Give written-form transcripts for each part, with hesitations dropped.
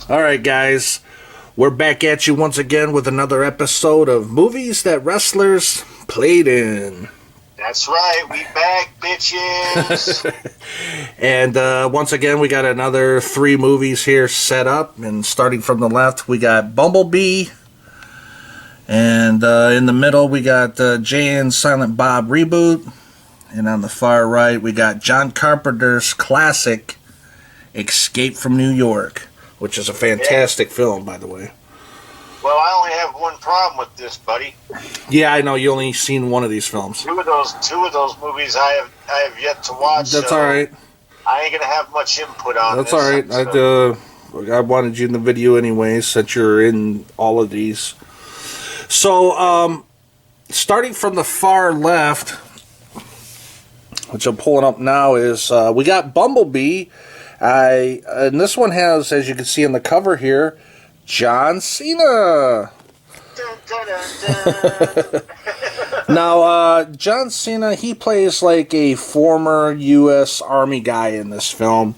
All right, guys. We're back at you once again with another episode of Movies That Wrestlers Played In. That's right, we back, bitches. And once again, we got another 3 movies here set up. And starting from the left, we got Bumblebee. And in the middle, we got Jay and Silent Bob Reboot. And on the far right, we got John Carpenter's classic Escape from New York, which is a fantastic film, by the way. Well, I only have one problem with this, buddy. Yeah, I know you only seen one of these films. Two of those movies I have yet to watch. That's so all right. I ain't gonna have much input on That's this. all right. I wanted you in the video anyway, since you're in all of these. So, starting from the far left, which I'm pulling up now, is we got Bumblebee. And this one has, as you can see on the cover here, John Cena. Dun, dun, dun, dun. Now, John Cena, he plays like a former U.S. Army guy in this film.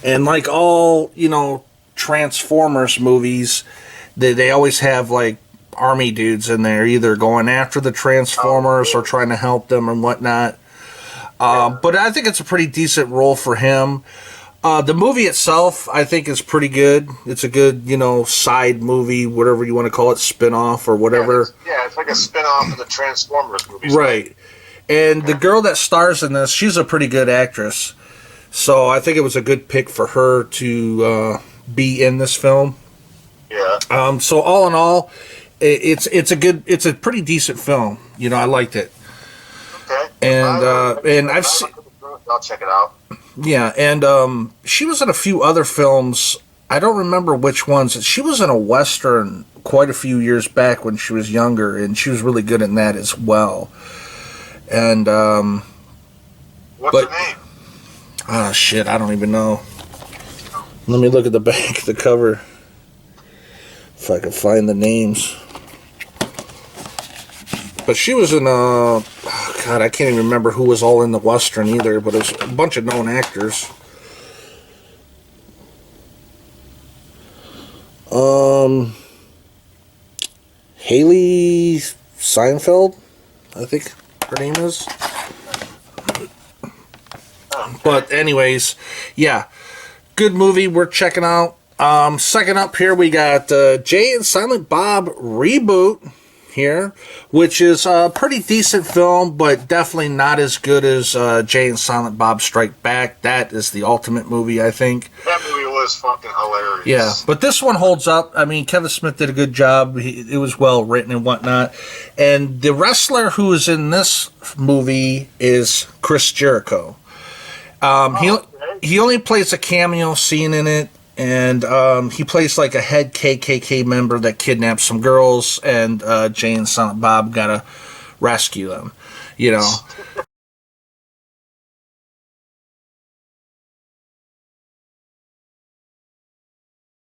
And like all, Transformers movies, they always have like Army dudes in there, either going after the Transformers or trying to help them and whatnot. But I think it's a pretty decent role for him. The movie itself, I think, is pretty good. It's a good, side movie, whatever you want to call it, spin-off or whatever. Yeah, it's like a spin-off of the Transformers movies. Right. And the girl that stars in this, she's a pretty good actress. So I think it was a good pick for her to be in this film. Yeah. So all in all, it's a pretty decent film. I liked it. Okay. And I've seen. I'll check it out. Yeah, and she was in a few other films. I don't remember which ones. She was in a Western quite a few years back when she was younger, and she was really good in that as well. And what's her name? Ah, shit, I don't even know. Let me look at the back of the cover if I can find the names. But she was in God, I can't even remember who was all in the Western either, but it was a bunch of known actors. Haley Seinfeld, I think her name is. But anyways, yeah, good movie, worth checking out. Second up here, we got Jay and Silent Bob Reboot here, which is a pretty decent film, but definitely not as good as Jay and Silent Bob Strike Back. That is the ultimate movie, I think. That movie was fucking hilarious. Yeah, but this one holds up. I mean, Kevin Smith did a good job. It was well written and whatnot. And the wrestler who is in this movie is Chris Jericho. He only plays a cameo scene in it. And he plays like a head KKK member that kidnaps some girls, and Jay and Silent Bob gotta rescue them,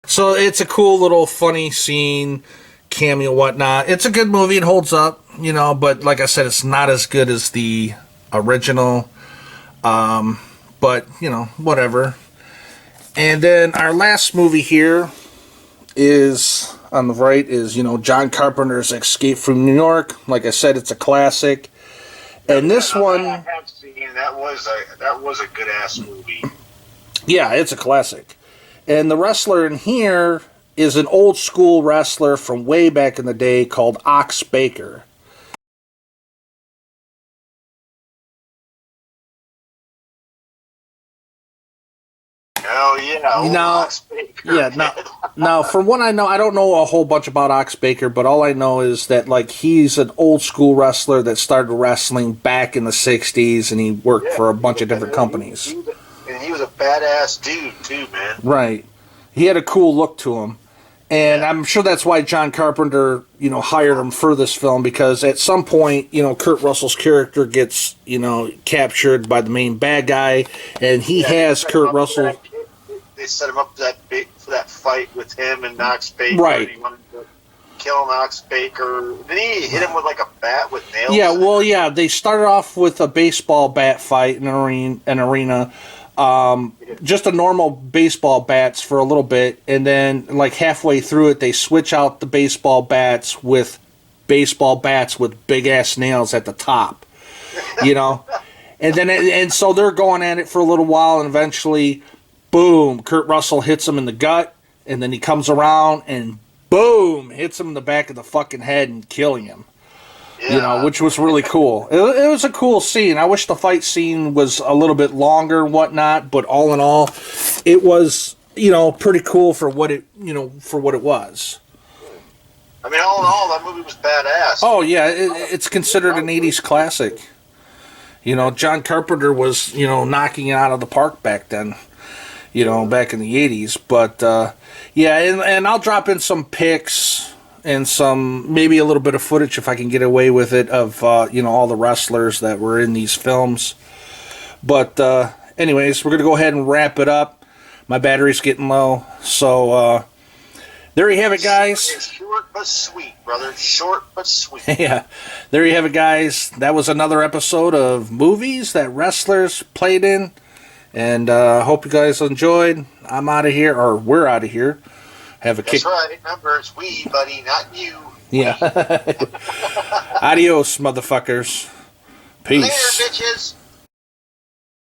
So it's a cool little funny scene, cameo, whatnot. It's a good movie. It holds up, but like I said, it's not as good as the original. But, whatever. And then our last movie here is, on the right, is, John Carpenter's Escape from New York. Like I said, it's a classic. And this one... I have seen, that was a good-ass movie. Yeah, it's a classic. And the wrestler in here is an old-school wrestler from way back in the day called Ox Baker. Oh yeah, Now, from what I know, I don't know a whole bunch about Ox Baker, but all I know is that he's an old school wrestler that started wrestling back in the '60s, and he worked for a bunch of different companies. He was a badass dude too, man. Right, he had a cool look to him, and I'm sure that's why John Carpenter, hired him for this film, because at some point, Kurt Russell's character gets, captured by the main bad guy, and he has Kurt Russell. They set him up for that fight with him and Knox Baker. Right. He wanted to kill Knox Baker? Did he hit him with like a bat with nails? Yeah, well, yeah, they started off with a baseball bat fight in an arena. Just a normal baseball bats for a little bit, and then like halfway through it, they switch out the baseball bats with big ass nails at the top, you know, and so they're going at it for a little while, and eventually, boom, Kurt Russell hits him in the gut, and then he comes around and boom, hits him in the back of the fucking head and killing him. Yeah. You know, which was really cool. It was a cool scene. I wish the fight scene was a little bit longer and whatnot, but all in all, it was, you know, pretty cool for what it was. I mean, all in all, that movie was badass. Oh yeah, it's considered an '80s classic. You know, John Carpenter was, you know, knocking it out of the park back then. You know, back in the '80s. But yeah, and I'll drop in some pics and some, maybe a little bit of footage if I can get away with it, of you know, all the wrestlers that were in these films. But anyways, we're gonna go ahead and wrap it up. My battery's getting low, so there you have it, guys. Short but sweet, brother. Short but sweet. Yeah, there you have it, guys. That was another episode of movies that wrestlers played in, and hope you guys enjoyed. I'm out of here, or we're out of here. Have a kick. That's right. Remember, it's we, buddy, not you. Yeah. Adios, motherfuckers. Peace. Later, bitches.